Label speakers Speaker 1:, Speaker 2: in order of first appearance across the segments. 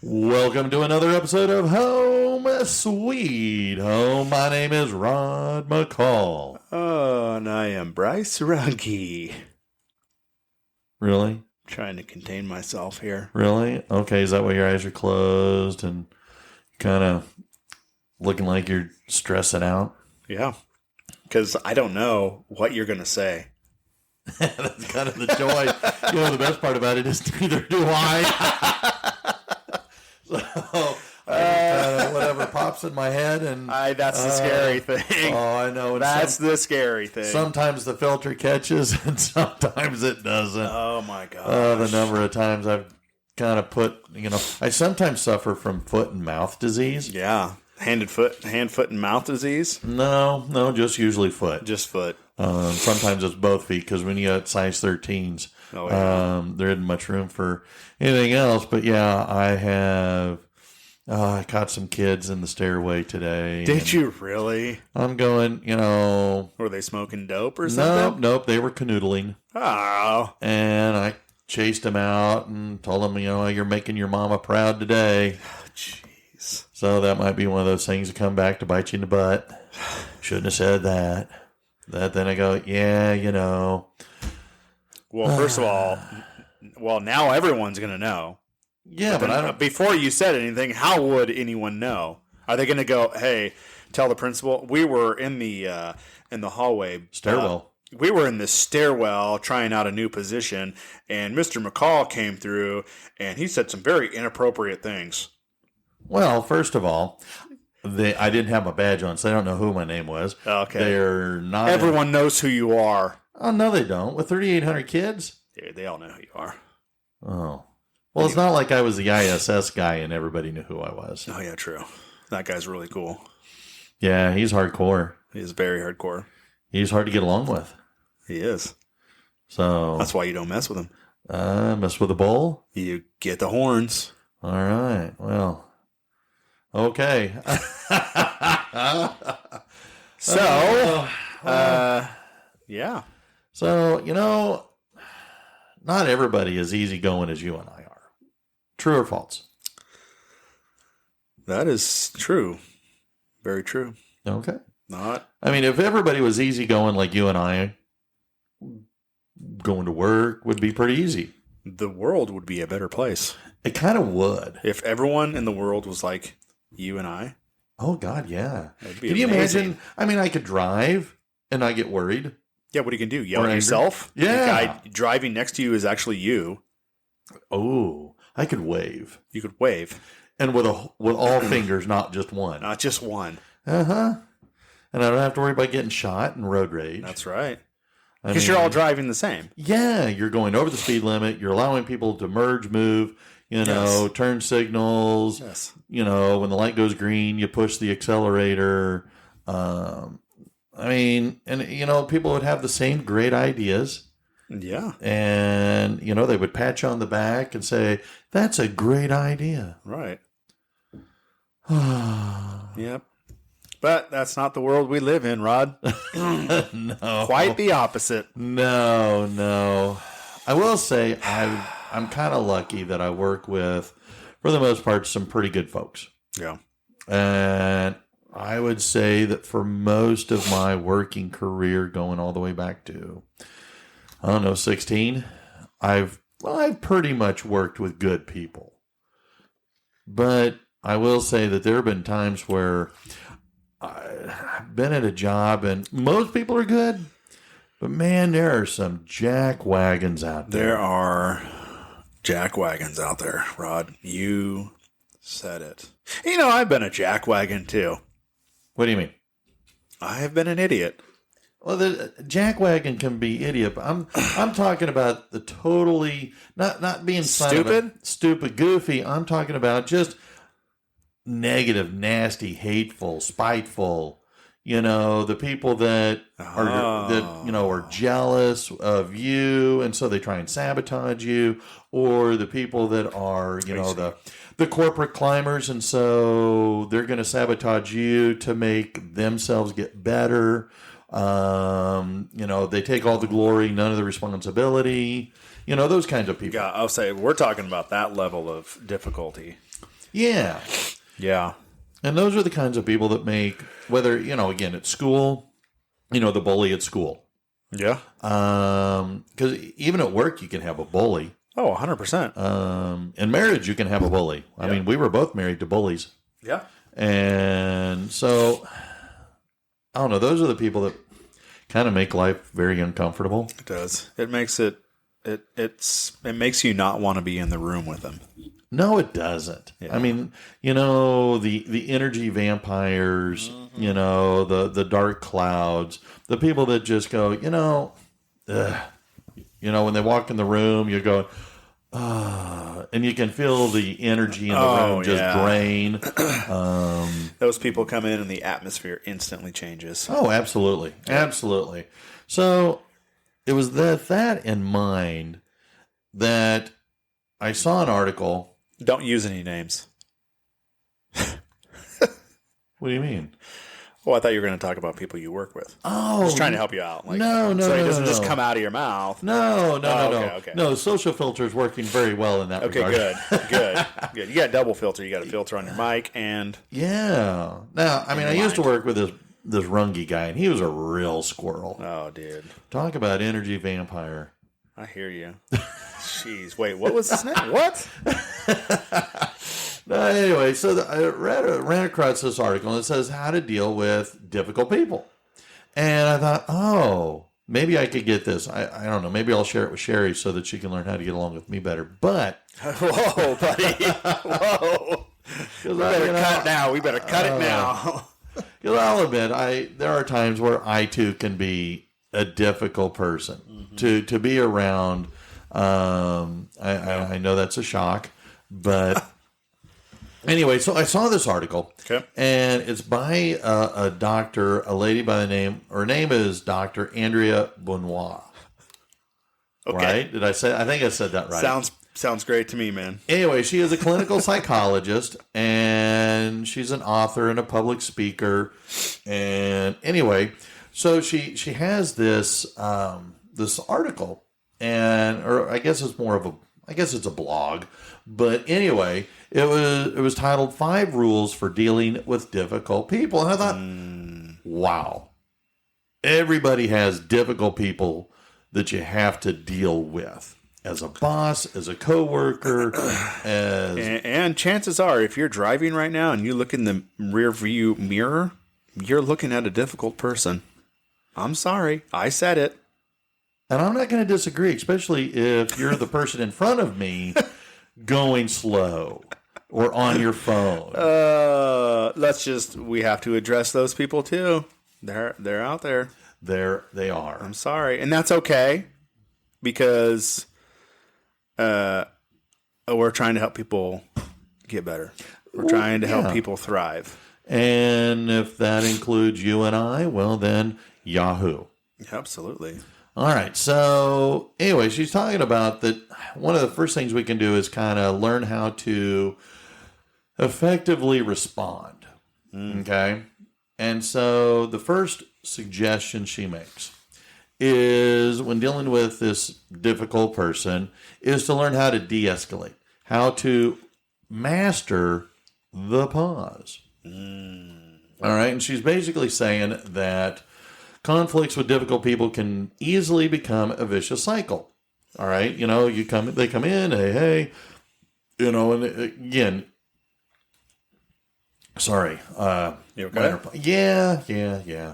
Speaker 1: Welcome to another episode of Home Sweet Home. My name is Rod McCall.
Speaker 2: Oh, and I am Bryce Ruggie.
Speaker 1: Really?
Speaker 2: Trying to contain myself here.
Speaker 1: Really? Okay, is that why your eyes are closed and kind of looking like you're stressing out?
Speaker 2: Yeah, because I don't know what you're going to say.
Speaker 1: That's kind of the joy. The best part about it is neither do I. So, whatever pops in my head, and
Speaker 2: that's the scary thing.
Speaker 1: Oh, I know.
Speaker 2: That's the scary thing.
Speaker 1: Sometimes the filter catches, and sometimes it doesn't.
Speaker 2: Oh my god!
Speaker 1: The number of times I've kind of put, I sometimes suffer from foot and mouth disease.
Speaker 2: Yeah, hand, foot, and mouth disease.
Speaker 1: No, just usually foot.
Speaker 2: Just foot.
Speaker 1: Sometimes it's both feet because when you got size 13s, there isn't much room for anything else. But yeah, I caught some kids in the stairway today.
Speaker 2: Did you really?
Speaker 1: I'm going,
Speaker 2: Were they smoking dope or something?
Speaker 1: Nope, they were canoodling.
Speaker 2: Oh.
Speaker 1: And I chased them out and told them, you're making your mama proud today.
Speaker 2: Jeez.
Speaker 1: So that might be one of those things that come back to bite you in the butt. Shouldn't have said that. Then I go,
Speaker 2: Well, first of all, now everyone's going to know.
Speaker 1: Yeah, but I don't.
Speaker 2: Before you said anything, how would anyone know? Are they going to go, hey, tell the principal? We were in the hallway.
Speaker 1: Stairwell.
Speaker 2: We were in the stairwell trying out a new position, and Mr. McCall came through, and he said some very inappropriate things.
Speaker 1: Well, first of all, I didn't have my badge on, so I don't know who my name was.
Speaker 2: Okay.
Speaker 1: They're not.
Speaker 2: Everyone knows who you are.
Speaker 1: Oh, no, they don't. With 3,800 kids?
Speaker 2: Yeah, they all know who you are.
Speaker 1: Oh. Well, it's not like I was the ISS guy and everybody knew who I was.
Speaker 2: Oh, yeah, true. That guy's really cool.
Speaker 1: Yeah, he's hardcore.
Speaker 2: He's very hardcore.
Speaker 1: He's hard to get along with.
Speaker 2: He is.
Speaker 1: So
Speaker 2: that's why you don't mess with him.
Speaker 1: Mess with a bull?
Speaker 2: You get the horns.
Speaker 1: All right. Well, okay.
Speaker 2: Yeah.
Speaker 1: So, not everybody is easygoing as you and I are. True or false?
Speaker 2: That is true. Very true.
Speaker 1: Okay.
Speaker 2: If
Speaker 1: everybody was easygoing like you and I, going to work would be pretty easy.
Speaker 2: The world would be a better place.
Speaker 1: It kind of would.
Speaker 2: If everyone in the world was like you and I.
Speaker 1: Oh, God, yeah.
Speaker 2: Can you imagine?
Speaker 1: I could drive and not get worried.
Speaker 2: Yeah, what you can do? Yell at yourself?
Speaker 1: Yeah.
Speaker 2: The guy driving next to you is actually you.
Speaker 1: Oh, I could wave.
Speaker 2: You could wave.
Speaker 1: And with all fingers, not just one.
Speaker 2: Not just one.
Speaker 1: Uh-huh. And I don't have to worry about getting shot in road rage.
Speaker 2: That's right. Because you're all driving the same.
Speaker 1: Yeah, you're going over the speed limit. You're allowing people to merge, move, turn signals.
Speaker 2: Yes.
Speaker 1: When the light goes green, you push the accelerator. People would have the same great ideas.
Speaker 2: Yeah.
Speaker 1: And, they would pat you on the back and say, that's a great idea.
Speaker 2: Right. Yep. But that's not the world we live in, Rod.
Speaker 1: No.
Speaker 2: Quite the opposite.
Speaker 1: No. I will say I'm kind of lucky that I work with, for the most part, some pretty good folks.
Speaker 2: Yeah.
Speaker 1: And I would say that for most of my working career, going all the way back to, 16, I've pretty much worked with good people. But I will say that there have been times where I've been at a job and most people are good, but man, there are some jack wagons out there.
Speaker 2: There are jack wagons out there, Rod. You said it. I've been a jack wagon too.
Speaker 1: What do you mean?
Speaker 2: I have been an idiot.
Speaker 1: Well, the jackwagon can be idiot. But I'm talking about the totally not being stupid, goofy. I'm talking about just negative, nasty, hateful, spiteful. The people that are jealous of you, and so they try and sabotage you, or the people that are the corporate climbers, and so they're going to sabotage you to make themselves get better. They take all the glory, none of the responsibility. Those kinds of people.
Speaker 2: Yeah, I'll say we're talking about that level of difficulty.
Speaker 1: Yeah.
Speaker 2: Yeah.
Speaker 1: And those are the kinds of people that make, whether, again, at school, the bully at school.
Speaker 2: Yeah.
Speaker 1: Because even at work, you can have a bully.
Speaker 2: Oh, 100%.
Speaker 1: In marriage, you can have a bully. I mean, we were both married to bullies.
Speaker 2: Yeah.
Speaker 1: And so, I don't know. Those are the people that kind of make life very uncomfortable.
Speaker 2: It does. It makes it makes you not want to be in the room with them.
Speaker 1: No, it doesn't.
Speaker 2: Yeah.
Speaker 1: I mean, the energy vampires, the dark clouds, the people that just go, when they walk in the room, you go, and you can feel the energy in the room just drain.
Speaker 2: Those people come in and the atmosphere instantly changes.
Speaker 1: Oh, absolutely. Absolutely. So it was that in mind that I saw an article.
Speaker 2: Don't use any names.
Speaker 1: What do you mean?
Speaker 2: Oh, I thought you were going to talk about people you work with.
Speaker 1: Oh,
Speaker 2: I was trying to help you out.
Speaker 1: No,
Speaker 2: so it doesn't
Speaker 1: no.
Speaker 2: just come out of your mouth.
Speaker 1: No.
Speaker 2: Okay.
Speaker 1: No, social filter is working very well in that regard.
Speaker 2: Okay, good. You got a double filter. You got a filter on your mic and...
Speaker 1: Yeah. Now, I mean, I used to work with this Rungy guy, and he was a real squirrel.
Speaker 2: Oh, dude.
Speaker 1: Talk about energy vampire.
Speaker 2: I hear you. Jeez. Wait, what was his name? What?
Speaker 1: Anyway, so I ran across this article, and it says how to deal with difficult people. And I thought, maybe I could get this. I don't know. Maybe I'll share it with Sherry so that she can learn how to get along with me better. But...
Speaker 2: Whoa, buddy. Whoa. We better cut now. We better cut it now.
Speaker 1: Because I'll admit, there are times where I, too, can be a difficult person to be around. I know that's a shock, but... Anyway, so I saw this article, and it's by a doctor, a lady by the name, her name is Dr. Andrea Benoit. Okay. Right? I think I said that right.
Speaker 2: Sounds great to me, man.
Speaker 1: Anyway, she is a clinical psychologist, and she's an author and a public speaker. And anyway, so she has this this article, or I guess it's a blog. But anyway, it was titled 5 Rules for Dealing with Difficult People. And I thought, wow, everybody has difficult people that you have to deal with. As a boss, as a coworker,
Speaker 2: and chances are, if you're driving right now and you look in the rear view mirror, you're looking at a difficult person. I'm sorry, I said it.
Speaker 1: And I'm not going to disagree, especially if you're the person in front of me going slow or on your phone.
Speaker 2: We have to address those people too. They're out there.
Speaker 1: They are.
Speaker 2: I'm sorry. And that's okay because we're trying to help people get better. We're trying to help people thrive.
Speaker 1: And if that includes you and I, well then, Yahoo.
Speaker 2: Absolutely.
Speaker 1: All right. So anyway, she's talking about that one of the first things we can do is kind of learn how to effectively respond. Okay. And so the first suggestion she makes is when dealing with this difficult person is to learn how to de-escalate, how to master the pause. All right. And she's basically saying that conflicts with difficult people can easily become a vicious cycle. All right. They come in, hey, and again, sorry.
Speaker 2: You okay?
Speaker 1: Yeah.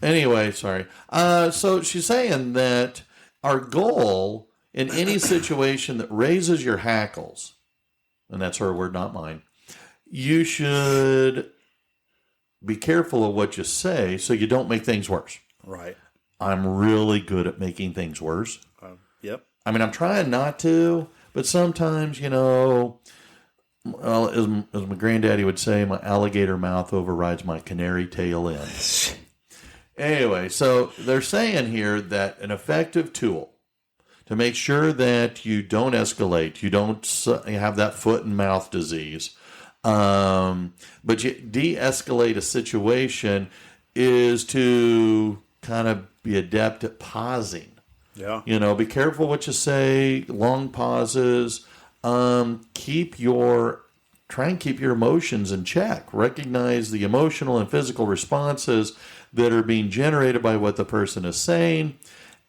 Speaker 1: Anyway, sorry. So she's saying that our goal in any situation that raises your hackles, and that's her word, not mine, you should be careful of what you say so you don't make things worse.
Speaker 2: Right.
Speaker 1: I'm really good at making things worse.
Speaker 2: Yep.
Speaker 1: I mean, I'm trying not to, but sometimes, well, as my granddaddy would say, my alligator mouth overrides my canary tail end. Anyway, so they're saying here that an effective tool to make sure that you don't escalate, you don't have that foot and mouth disease. But you de-escalate a situation is to kind of be adept at pausing.
Speaker 2: Yeah.
Speaker 1: Be careful what you say, long pauses. Try and keep your emotions in check. Recognize the emotional and physical responses that are being generated by what the person is saying.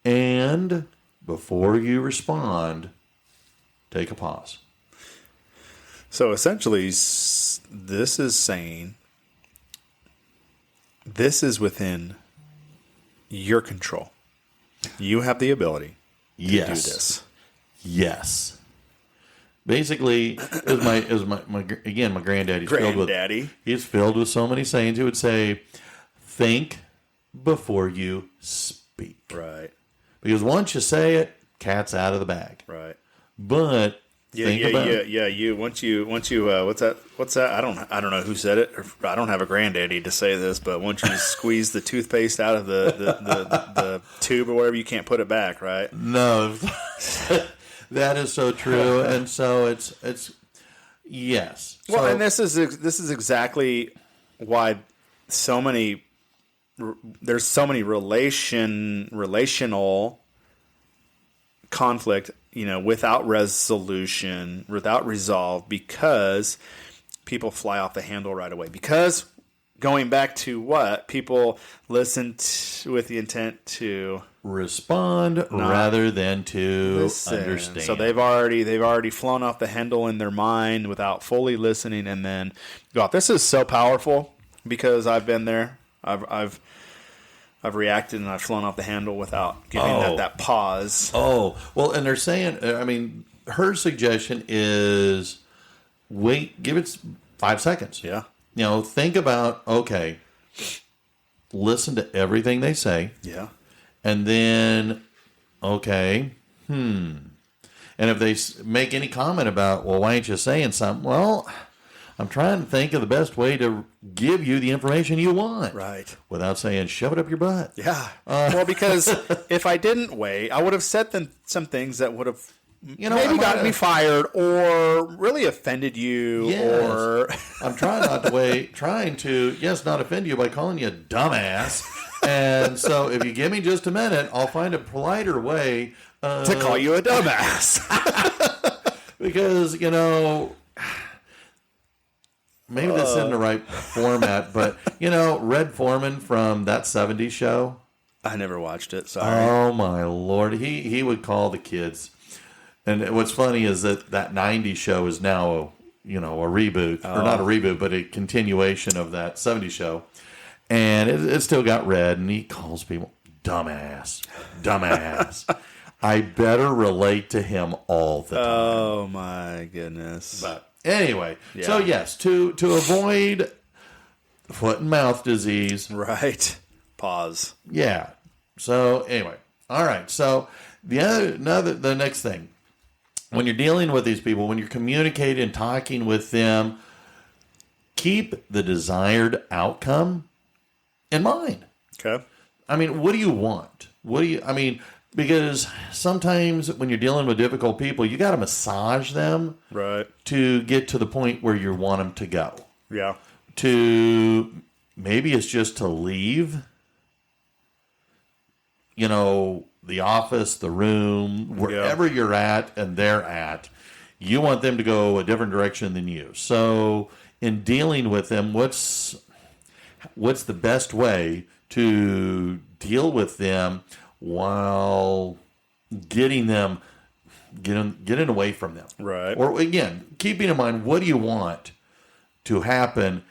Speaker 1: And before you respond, take a pause.
Speaker 2: So essentially, this is saying this is within your control. You have the ability to do this.
Speaker 1: Yes. Basically, it was my granddaddy. He's filled with so many sayings. He would say, think before you speak.
Speaker 2: Right.
Speaker 1: Because once you say it, cat's out of the bag.
Speaker 2: Right.
Speaker 1: But
Speaker 2: Once you what's that? I don't know who said it. I don't have a granddaddy to say this, but once you squeeze the toothpaste out of the tube or whatever, you can't put it back, right?
Speaker 1: No. That is so true. And so it's yes.
Speaker 2: Well, and this is exactly why there's so many relational conflict, without resolution, without resolve, because people fly off the handle right away. Because going back to what people listen with the intent to
Speaker 1: respond rather than to understand.
Speaker 2: So they've already flown off the handle in their mind without fully listening, and then go off. This is so powerful because I've been there. I've reacted and I've flown off the handle without giving that pause.
Speaker 1: Oh, well, and they're saying, her suggestion is give it 5 seconds.
Speaker 2: Yeah.
Speaker 1: Think about, listen to everything they say.
Speaker 2: Yeah.
Speaker 1: And then, and if they make any comment about, well, why ain't you saying something? Well, I'm trying to think of the best way to give you the information you want.
Speaker 2: Right.
Speaker 1: Without saying, shove it up your butt.
Speaker 2: Yeah. Well, because if I didn't wait, I would have said some things that would have maybe gotten me fired or really offended you.
Speaker 1: Yes.
Speaker 2: Or
Speaker 1: I'm trying not to wait, not offend you by calling you a dumbass. And so if you give me just a minute, I'll find a politer way
Speaker 2: to call you a dumbass.
Speaker 1: Because, maybe this isn't the right format, but, Red Foreman from That 70s Show.
Speaker 2: I never watched it, sorry.
Speaker 1: Oh, my Lord. He would call the kids. And what's funny is that 90s show is now, a reboot. Or not a reboot, but a continuation of That 70s Show. And it still got Red, and he calls people dumbass. I better relate to him all the time.
Speaker 2: Oh, my goodness.
Speaker 1: But anyway, So yes, to avoid foot and mouth disease.
Speaker 2: Right. Pause.
Speaker 1: Yeah. So anyway, all right. So the next thing, when you're dealing with these people, when you're communicating and talking with them, keep the desired outcome in mind.
Speaker 2: Okay.
Speaker 1: What do you want? Because sometimes when you're dealing with difficult people, you got to massage them,
Speaker 2: right,
Speaker 1: to get to the point where you want them to go.
Speaker 2: Yeah.
Speaker 1: Maybe it's just to leave, the office, the room, wherever you're at and they're at. You want them to go a different direction than you. So in dealing with them, what's the best way to deal with them while getting away from them?
Speaker 2: Right.
Speaker 1: Or again, keeping in mind, what do you want to happen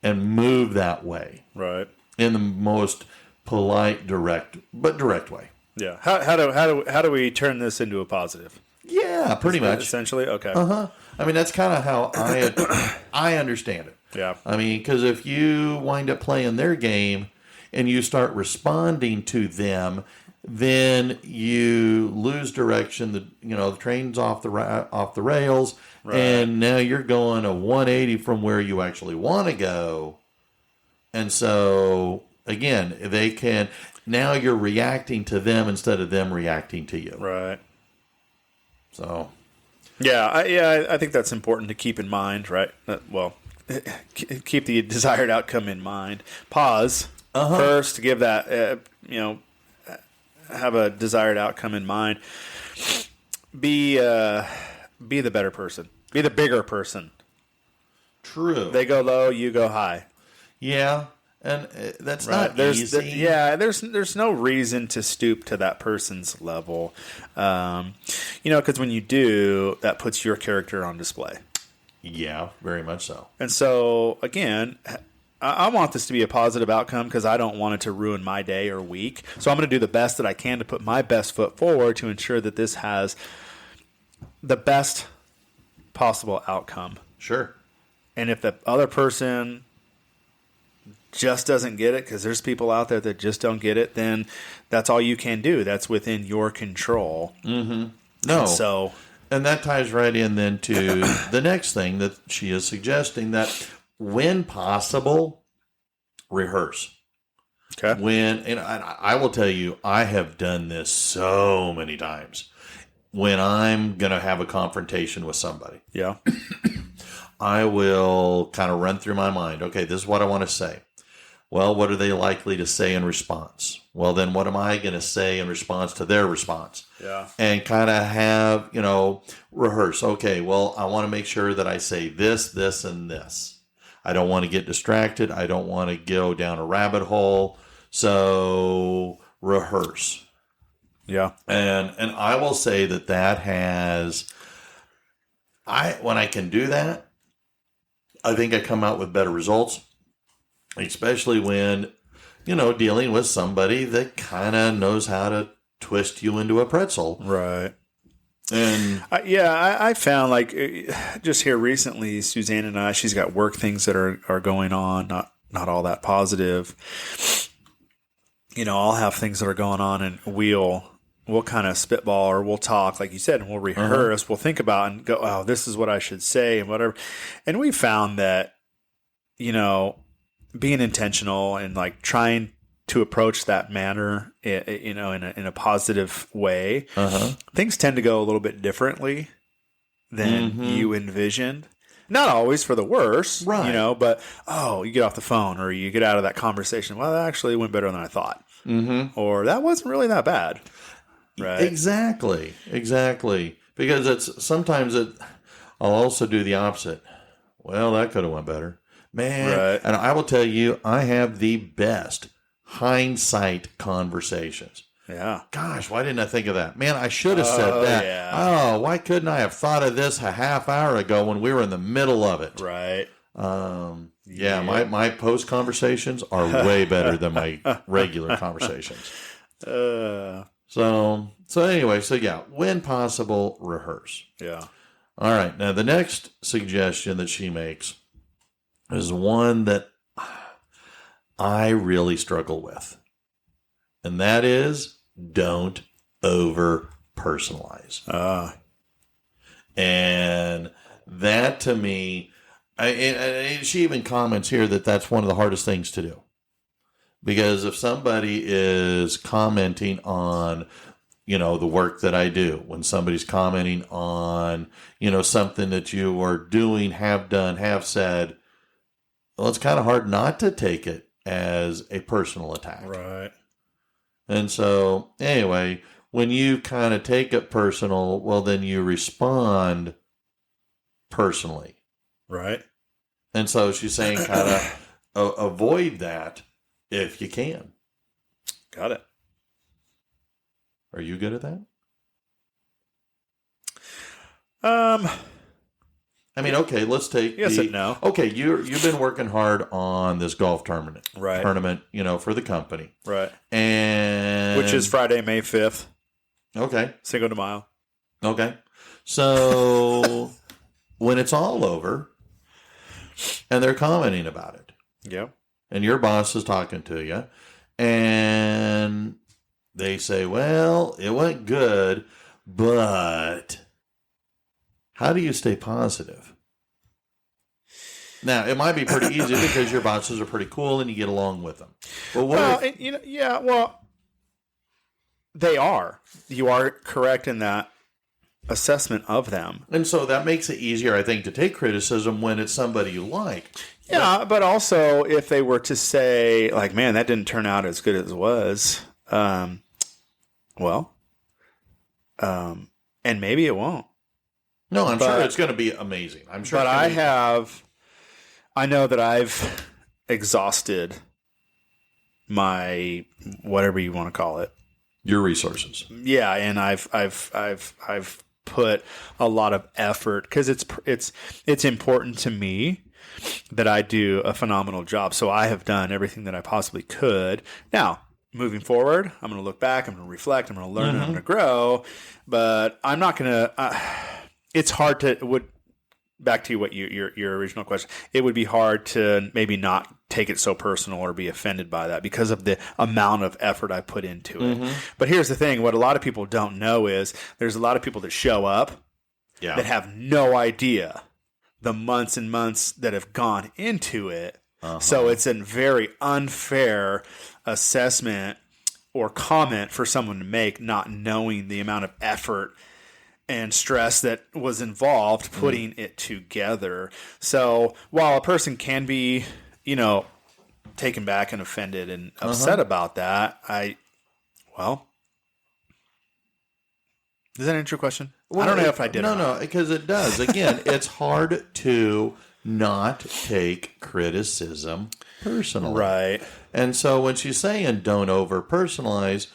Speaker 1: and move that way?
Speaker 2: Right.
Speaker 1: In the most polite, direct way.
Speaker 2: Yeah. How do we turn this into a positive?
Speaker 1: Yeah, pretty much.
Speaker 2: Essentially, okay.
Speaker 1: That's kind of how I understand it.
Speaker 2: Yeah.
Speaker 1: Because if you wind up playing their game and you start responding to them, then you lose direction. The train's off the rails, right, and now you're going a 180 from where you actually want to go. And so again, they can. now you're reacting to them instead of them reacting to you.
Speaker 2: Right.
Speaker 1: So,
Speaker 2: I think that's important to keep in mind, right? Keep the desired outcome in mind. Pause first to give that, have a desired outcome in mind. Be the better person. Be the bigger person.
Speaker 1: true.
Speaker 2: They go low, you go high.
Speaker 1: Yeah, and that's
Speaker 2: Right.
Speaker 1: not easy.
Speaker 2: There's no reason to stoop to that person's level, because when you do, that puts your character on display.
Speaker 1: Yeah, very much so.
Speaker 2: And so, again, I want this to be a positive outcome because I don't want it to ruin my day or week. So I'm going to do the best that I can to put my best foot forward to ensure that this has the best possible outcome.
Speaker 1: Sure.
Speaker 2: And if the other person just doesn't get it, because there's people out there that just don't get it, then that's all you can do. That's within your control.
Speaker 1: Mm-hmm. No. And that ties right in then to the next thing that she is suggesting, that when possible, rehearse.
Speaker 2: Okay.
Speaker 1: And I will tell you, I have done this so many times. When I'm going to have a confrontation with somebody,
Speaker 2: Yeah.
Speaker 1: I will kind of run through my mind. Okay, this is what I want to say. Well, what are they likely to say in response? Well, then what am I going to say in response to their response?
Speaker 2: Yeah.
Speaker 1: And kind of have, rehearse. Okay, well, I want to make sure that I say this, this, and this. I don't want to get distracted. I don't want to go down a rabbit hole. So rehearse.
Speaker 2: Yeah.
Speaker 1: And I will say that has, when I can do that, I think I come out with better results, especially when, dealing with somebody that kind of knows how to twist you into a pretzel.
Speaker 2: Right.
Speaker 1: And
Speaker 2: I found just here recently, Suzanne and I, she's got work things that are going on, not all that positive. I'll have things that are going on, and we'll kind of spitball, or we'll talk, like you said, and we'll rehearse. We'll think about and go, oh, this is what I should say and whatever. And we found that, being intentional and trying to approach that manner, in a positive way, things tend to go a little bit differently than you envisioned. Not always for the worse,
Speaker 1: right?
Speaker 2: But you get off the phone or you get out of that conversation. Well, that actually went better than I thought, or that wasn't really that bad. Right.
Speaker 1: Exactly. Because I'll also do the opposite. Well, that could have went better. Man.
Speaker 2: Right.
Speaker 1: And I will tell you, I have the best hindsight conversations.
Speaker 2: Yeah.
Speaker 1: Gosh, why didn't I think of that? Man, I should have said that.
Speaker 2: Yeah.
Speaker 1: Oh, why couldn't I have thought of this a half hour ago when we were in the middle of it?
Speaker 2: Right.
Speaker 1: My post conversations are way better than my regular conversations. So anyway, when possible, rehearse.
Speaker 2: Yeah.
Speaker 1: All right. Now, the next suggestion that she makes is one that I really struggle with. And that is, don't over personalize. And that to me, and she even comments here that that's one of the hardest things to do. Because if somebody is commenting on, the work that I do, when somebody's commenting on, something that you are doing, have done, have said, well, it's kind of hard not to take it as a personal attack.
Speaker 2: Right.
Speaker 1: And so, anyway, when you kind of take it personal, well, then you respond personally.
Speaker 2: Right.
Speaker 1: And so she's saying kind of avoid that if you can.
Speaker 2: Got it.
Speaker 1: Are you good at that? I mean, okay, let's take
Speaker 2: yes and no.
Speaker 1: Okay, you've been working hard on this golf tournament.
Speaker 2: Right.
Speaker 1: For the company.
Speaker 2: Right.
Speaker 1: And
Speaker 2: which is Friday, May 5th.
Speaker 1: Okay.
Speaker 2: Cinco de Mayo.
Speaker 1: Okay. So when it's all over and they're commenting about it.
Speaker 2: Yeah.
Speaker 1: And your boss is talking to you and they say, well, it went good, but how do you stay positive? Now, it might be pretty easy because your bosses are pretty cool and you get along with them. But
Speaker 2: They are. You are correct in that assessment of them.
Speaker 1: And so that makes it easier, I think, to take criticism when it's somebody you like.
Speaker 2: Yeah, but also if they were to say, like, man, that didn't turn out as good as it was, and maybe it won't.
Speaker 1: No, I'm sure it's going to be amazing. I'm sure.
Speaker 2: But I know that I've exhausted my, whatever you want to call it.
Speaker 1: Your resources.
Speaker 2: Yeah, and I've put a lot of effort because it's important to me that I do a phenomenal job. So I have done everything that I possibly could. Now, moving forward, I'm going to look back, I'm going to reflect, I'm going to learn, and I'm going to grow. But I'm not going to. It's hard to back to what your original question. It would be hard to maybe not take it so personal or be offended by that because of the amount of effort I put into it. But here's the thing: what a lot of people don't know is there's a lot of people that show up that have no idea the months and months that have gone into it. So it's a very unfair assessment or comment for someone to make, not knowing the amount of effort and stress that was involved putting it together. So while a person can be, taken back and offended and upset about that, does that answer your question?
Speaker 1: Well,
Speaker 2: I don't know if I did.
Speaker 1: No, because it does. Again, it's hard to not take criticism personally.
Speaker 2: Right.
Speaker 1: And so when she's saying don't over personalize,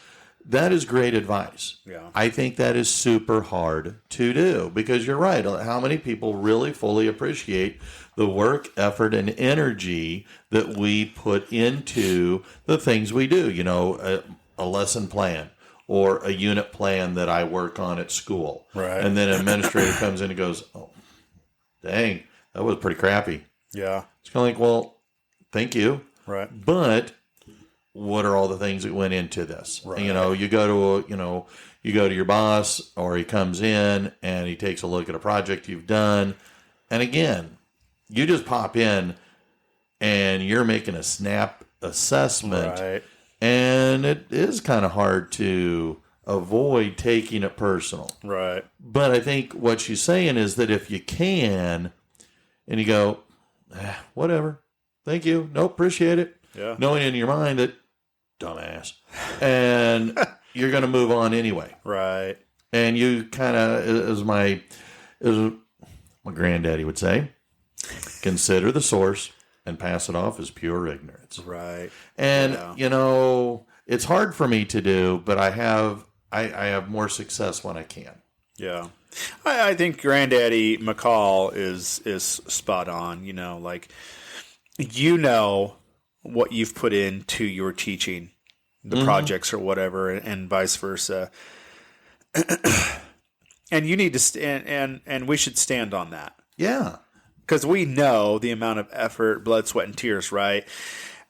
Speaker 1: that is great advice.
Speaker 2: Yeah.
Speaker 1: I think that is super hard to do because you're right. How many people really fully appreciate the work, effort, and energy that we put into the things we do? A lesson plan or a unit plan that I work on at school.
Speaker 2: Right.
Speaker 1: And then an administrator comes in and goes, oh, dang, that was pretty crappy.
Speaker 2: Yeah.
Speaker 1: It's kind of like, well, thank you.
Speaker 2: Right.
Speaker 1: But what are all the things that went into this?
Speaker 2: Right.
Speaker 1: You go to your boss, or he comes in and he takes a look at a project you've done, and again, you just pop in and you're making a snap assessment,
Speaker 2: Right.
Speaker 1: and it is kind of hard to avoid taking it personal.
Speaker 2: Right.
Speaker 1: But I think what she's saying is that if you can, and you go, whatever, thank you, nope, appreciate it.
Speaker 2: Yeah.
Speaker 1: Knowing in your mind that, dumbass, and you're going to move on anyway.
Speaker 2: Right.
Speaker 1: And you kind of, as my granddaddy would say, consider the source and pass it off as pure ignorance.
Speaker 2: Right.
Speaker 1: And, it's hard for me to do, but I have more success when I can.
Speaker 2: Yeah. I think Granddaddy McCall is spot on. What you've put into your teaching, the projects or whatever, and vice versa. And you need to stand, and we should stand on that.
Speaker 1: Yeah.
Speaker 2: Because we know the amount of effort, blood, sweat, and tears, right?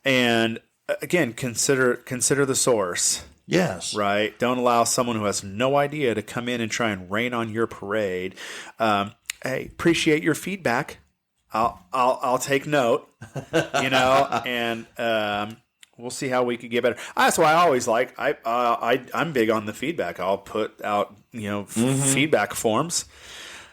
Speaker 2: And again, consider the source.
Speaker 1: Yes.
Speaker 2: Right. Don't allow someone who has no idea to come in and try and rain on your parade. Hey, appreciate your feedback. I'll take note. And we'll see how we could get better. That's why I always I'm big on the feedback. I'll put out feedback forms.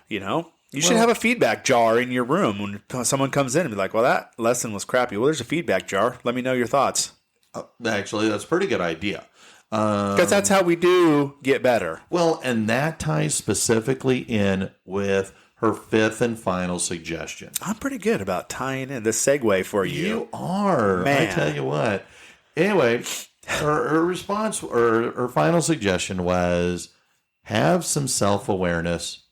Speaker 2: You should have a feedback jar in your room when someone comes in and be like, well, that lesson was crappy. Well, there's a feedback jar. Let me know your thoughts.
Speaker 1: Actually, that's a pretty good idea.
Speaker 2: Because that's how we do get better.
Speaker 1: Well, and that ties specifically in with her fifth and final suggestion.
Speaker 2: I'm pretty good about tying in the segue for you.
Speaker 1: You are.
Speaker 2: Man.
Speaker 1: I tell you what. Anyway, her response or her final suggestion was have some self-awareness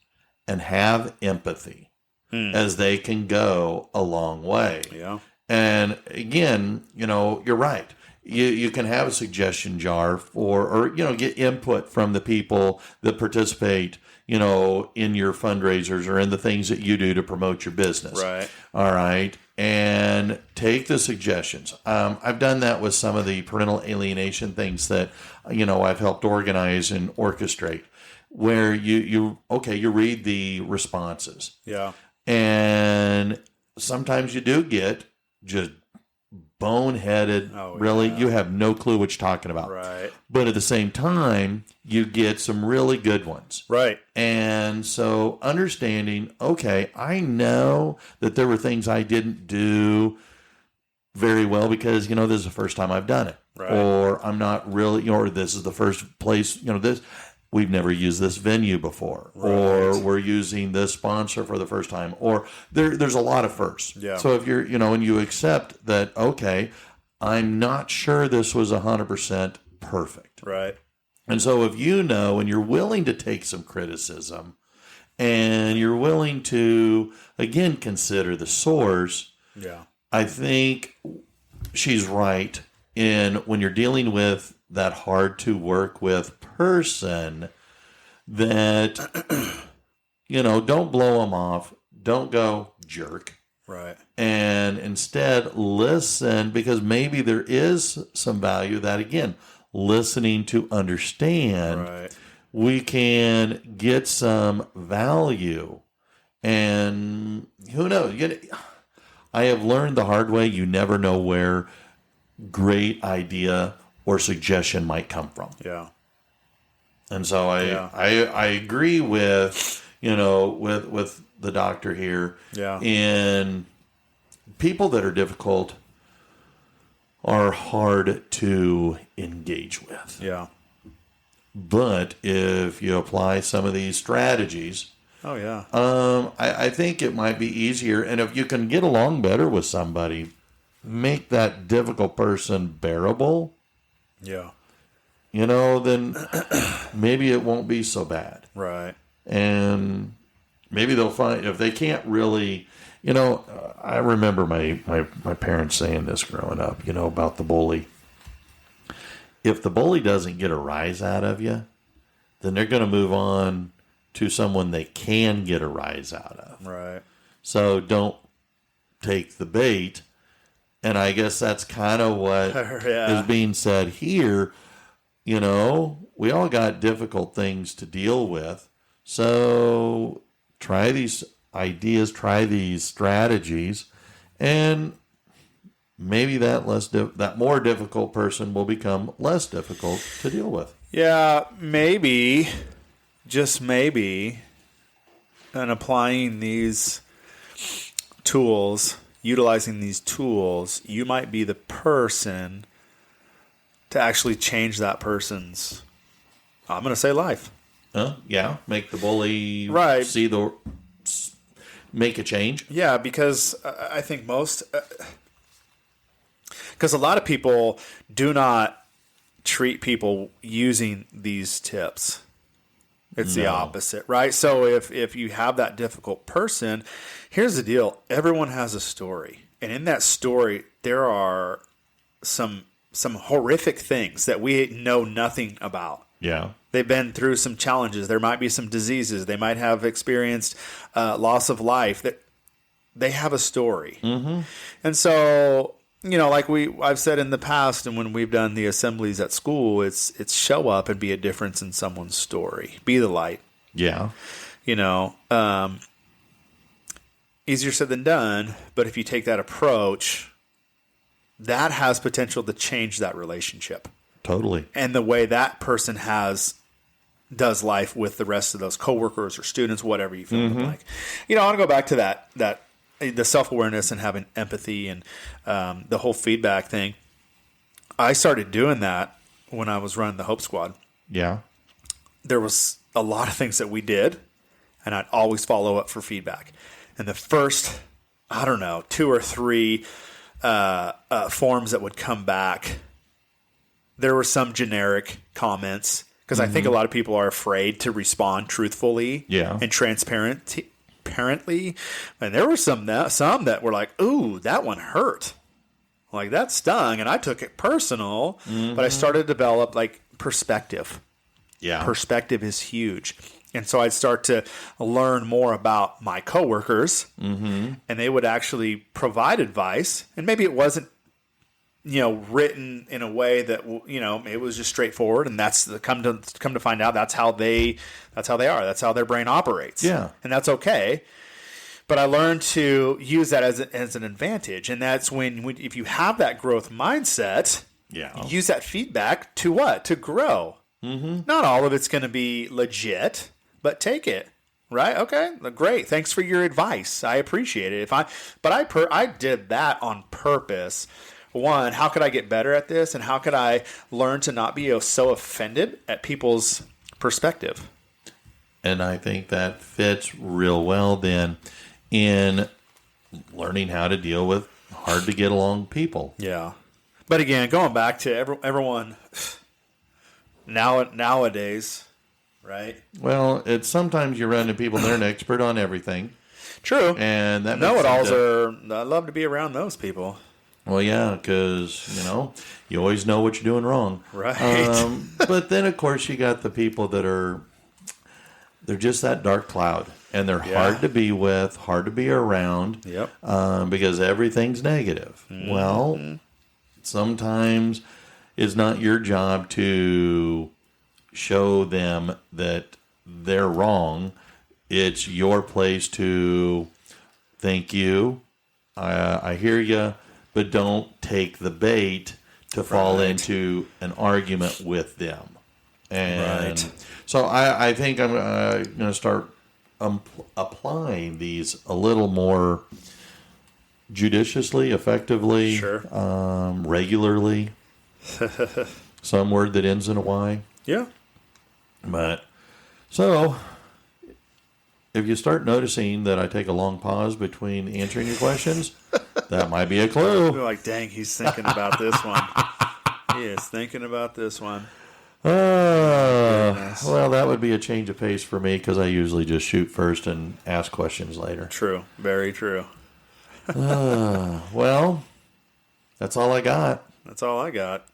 Speaker 1: and have empathy as they can go a long way.
Speaker 2: Yeah.
Speaker 1: And again, you're right. You can have a suggestion jar or get input from the people that participate, in your fundraisers or in the things that you do to promote your business.
Speaker 2: Right.
Speaker 1: All right. And take the suggestions. I've done that with some of the parental alienation things that, I've helped organize and orchestrate, where you read the responses.
Speaker 2: Yeah.
Speaker 1: And sometimes you do get just boneheaded. Really, you have no clue what you're talking about.
Speaker 2: Right.
Speaker 1: But at the same time, you get some really good ones.
Speaker 2: Right.
Speaker 1: And so understanding, okay, I know that there were things I didn't do very well because, this is the first time I've done it.
Speaker 2: Right.
Speaker 1: Or I'm not really, or this is the first place, this, we've never used this venue before.
Speaker 2: Right.
Speaker 1: Or we're using this sponsor for the first time. Or there's a lot of firsts.
Speaker 2: Yeah.
Speaker 1: So if you're, and you accept that, okay, I'm not sure this was 100% perfect.
Speaker 2: Right.
Speaker 1: And so if and you're willing to take some criticism and you're willing to, again, consider the source,
Speaker 2: Yeah.
Speaker 1: I think she's right in when you're dealing with that hard to work with person that, don't blow them off. Don't go jerk.
Speaker 2: Right.
Speaker 1: And instead listen, because maybe there is some value that, again, listening to understand,
Speaker 2: Right.
Speaker 1: we can get some value. And who knows? I have learned the hard way, you never know where great idea or suggestion might come from.
Speaker 2: Yeah.
Speaker 1: And so I agree with, with the doctor here.
Speaker 2: Yeah.
Speaker 1: In people that are difficult are hard to engage with.
Speaker 2: Yeah.
Speaker 1: But if you apply some of these strategies,
Speaker 2: Oh, yeah.
Speaker 1: I think it might be easier. And if you can get along better with somebody, make that difficult person bearable,
Speaker 2: Yeah.
Speaker 1: then maybe it won't be so bad.
Speaker 2: Right.
Speaker 1: And maybe they'll find, if they can't really, I remember my parents saying this growing up, about the bully. If the bully doesn't get a rise out of you, then they're going to move on to someone they can get a rise out of.
Speaker 2: Right.
Speaker 1: So don't take the bait. And I guess that's kind of what is being said here. We all got difficult things to deal with. So try these ideas, try these strategies, and maybe that more difficult person will become less difficult to deal with.
Speaker 2: Yeah, maybe, just maybe, and applying these tools, utilizing these tools, you might be the person to actually change that person's, I'm going to say, life.
Speaker 1: Yeah, make the bully
Speaker 2: Right.
Speaker 1: make a change.
Speaker 2: Yeah, because I think because a lot of people do not treat people using these tips. It's the opposite, right? So if you have that difficult person, here's the deal. Everyone has a story. And in that story, there are some horrific things that we know nothing about.
Speaker 1: Yeah.
Speaker 2: They've been through some challenges. There might be some diseases. They might have experienced loss of life. That they have a story. Mm-hmm. And so, like I've said in the past, and when we've done the assemblies at school, it's show up and be a difference in someone's story. Be the light.
Speaker 1: Yeah.
Speaker 2: Easier said than done. But if you take that approach, that has potential to change that relationship.
Speaker 1: Totally.
Speaker 2: And the way that person does life with the rest of those coworkers or students, whatever you feel like. I want to go back to that the self-awareness and having empathy and the whole feedback thing. I started doing that when I was running the Hope Squad.
Speaker 1: Yeah.
Speaker 2: There was a lot of things that we did, and I'd always follow up for feedback. And the first, 2 or 3 forms that would come back, there were some generic comments because I think a lot of people are afraid to respond truthfully and transparently. And there were some that were like, ooh, that one hurt. Like that stung. And I took it personal, but I started to develop perspective.
Speaker 1: Yeah.
Speaker 2: Perspective is huge. And so I'd start to learn more about my coworkers and they would actually provide advice. And maybe it wasn't, written in a way that, it was just straightforward. And that's come to find out that's how they are. That's how their brain operates.
Speaker 1: Yeah.
Speaker 2: And that's okay. But I learned to use that as an advantage. And that's when if you have that growth mindset,
Speaker 1: Yeah.
Speaker 2: use that feedback to what? To grow. Mm-hmm. Not all of it's going to be legit, but take it. Right? Okay. Great. Thanks for your advice. I appreciate it. I did that on purpose. One, how could I get better at this? And how could I learn to not be so offended at people's perspective?
Speaker 1: And I think that fits real well then in learning how to deal with hard to get along people.
Speaker 2: Yeah. But again, going back to everyone nowadays, right?
Speaker 1: Well, it's sometimes you run into people and they're an expert on everything.
Speaker 2: True.
Speaker 1: And that
Speaker 2: know-it-alls are. I love to be around those people.
Speaker 1: Well, yeah, because, you always know what you're doing wrong.
Speaker 2: Right.
Speaker 1: But then, of course, you got the people that they're just that dark cloud. And they're hard to be with, hard to be around.
Speaker 2: Yep.
Speaker 1: Because everything's negative. Mm-hmm. Well, sometimes it's not your job to show them that they're wrong. It's your place to thank you. I hear you, but don't take the bait to fall into an argument with them. And so I think I'm going to start applying these a little more judiciously, effectively, regularly. Some word that ends in a Y.
Speaker 2: Yeah.
Speaker 1: But so if you start noticing that I take a long pause between answering your questions, that might be a clue.
Speaker 2: You're like, dang, he's thinking about this one. He is thinking about this one.
Speaker 1: Well, that would be a change of pace for me because I usually just shoot first and ask questions later.
Speaker 2: True. Very true.
Speaker 1: Well, that's all I got.
Speaker 2: That's all I got.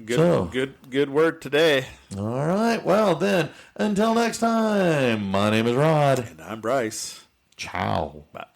Speaker 2: Good word today.
Speaker 1: All right. Well, then, until next time, my name is Rod.
Speaker 2: And I'm Bryce.
Speaker 1: Ciao.
Speaker 2: Bye.